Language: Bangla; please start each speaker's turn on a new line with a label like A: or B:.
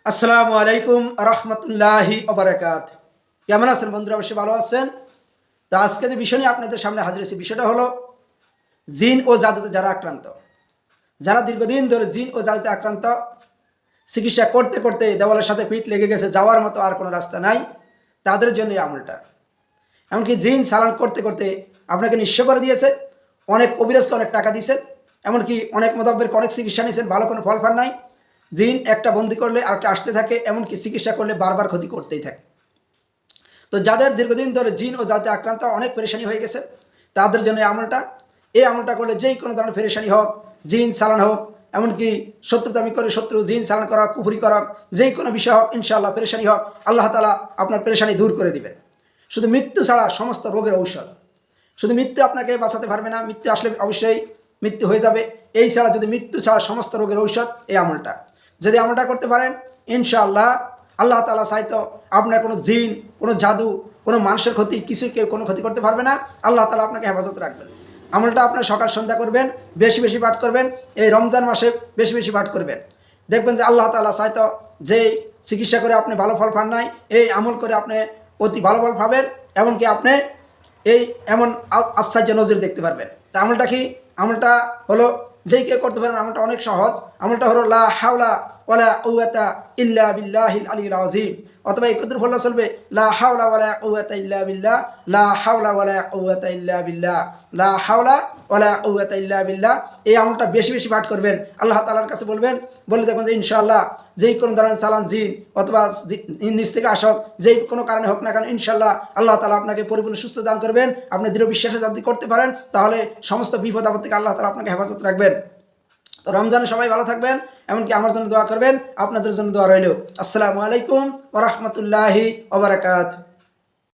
A: আসসালামু আলাইকুম রহমতুল্লাহি ওবারাকাত। কেমন আছেন বন্ধুরা? অবশ্যই ভালো আছেন। তো আজকে যে বিষয় নিয়ে আপনাদের সামনে হাজির হয়েছি, বিষয়টা হলো জিন ও জাদুতে যারা আক্রান্ত, যারা দীর্ঘদিন ধরে জিন ও জাদুতে আক্রান্ত, চিকিৎসা করতে করতে দেওয়ালের সাথে পিঠ লেগে গেছে, যাওয়ার মতো আর কোনো রাস্তা নাই, তাদের জন্য এই আমলটা। এমনকি জিন চালান করতে করতে আপনাকে নিঃস্ব করে দিয়েছে, অনেক কবিরাজকে অনেক টাকা দিয়েছেন, এমনকি অনেক মোদাব্বেরকে অনেক চিকিৎসা নিয়েছেন, ভালো কোনো ফল পান নাই। জিন একটা বন্দি করলে আরেকটা আসতে থাকে, এমনকি চিকিৎসা করলে বারবার ক্ষতি করতেই থাকে। তো যাদের দীর্ঘদিন ধরে জিন ও জাতে আক্রান্ত, অনেক পেরেশানি হয়ে গেছে, তাদের জন্য এই আমলটা করলে যেই কোনো ধরনের পেরেশানি হোক, জিন চালান হোক, এমনকি শত্রুতামি করে শত্রু জিন চালান করা, কুফরি করা, যেই কোনো বিষয় হোক, ইনশাআল্লাহ পেরেশানি হোক, আল্লাহ তাআলা আপনার পেরেশানি দূর করে দিবেন। শুধু মৃত্যু ছাড়া সমস্ত রোগের ঔষধ। শুধু মৃত্যু আপনাকে বাঁচাতে পারবে না, মৃত্যু আসলে অবশ্যই মৃত্যু হয়ে যাবে। এই ছাড়া যদি মৃত্যু ছাড়া সমস্ত রোগের ঔষধ এই আমলটা। যদি আমলটা করতে পারেন, ইনশাআল্লাহ আল্লাহ তাআলা চাইতো আপনার কোনো জিন, কোনো জাদু, কোনো মানুষের ক্ষতি, কিছু কেউ কোনো ক্ষতি করতে পারবে না। আল্লাহ তাআলা আপনাকে হেফাজত রাখবেন। আমলটা আপনার সকাল সন্ধ্যা করবেন, বেশি বেশি পাঠ করবেন, এই রমজান মাসে বেশি বেশি পাঠ করবেন। দেখবেন যে আল্লাহ তাআলা চাইতো যেই চিকিৎসা করে আপনি ভালো ফল পান নাই, এই আমল করে আপনি অতি ভালো ফল পাবেন, এমনকি আপনি এই এমন আশ্চর্য নজির দেখতে পারবেন। তা আমলটা কি? আমলটা হলো, যেই কেউ করতে পারেন, আমলটা অনেক সহজ। আমলটা হলো লা হাওলা ওয়ালা কুওয়াতা ইল্লা বিল্লাহিল আলিয়্যিল আযীম। অথবা এই কুদরত বললে চলবে, লা হাওলা ওয়ালা কুওয়াতা ইল্লা বিল্লাহ, লা হাওলা ওয়ালা কুওয়াতা ইল্লা বিল্লাহ, লা হাওলা ওয়ালা কুওয়াতা ইল্লা বিল্লাহ। এই আমলটা বেশি বেশি পাঠ করবেন, আল্লাহ তাআলার কাছে বলবেন, বলে দেখবেন যে ইনশাআল্লাহ যেই কোনো ধরনের চালান জিন অথবা নিজ থেকে আসক, যেই কোনো কারণে হোক না কেন, ইনশাআল্লাহ আল্লাহ তাআলা আপনাকে পরিপূর্ণ সুস্থ দান করবেন। আপনি দৃঢ় বিশ্বাসে যদি করতে পারেন, তাহলে সমস্ত বিপদ আপদ থেকে আল্লাহ তাআলা আপনাকে হেফাজত রাখবেন। তো রমজানে সবাই ভালো থাকবেন, এমনকি আমার জন্য দোয়া করবেন, আপনাদের জন্য দোয়া রইল। আসসালামু আলাইকুম ওয়া রাহমাতুল্লাহি ওয়া বারাকাতুহু।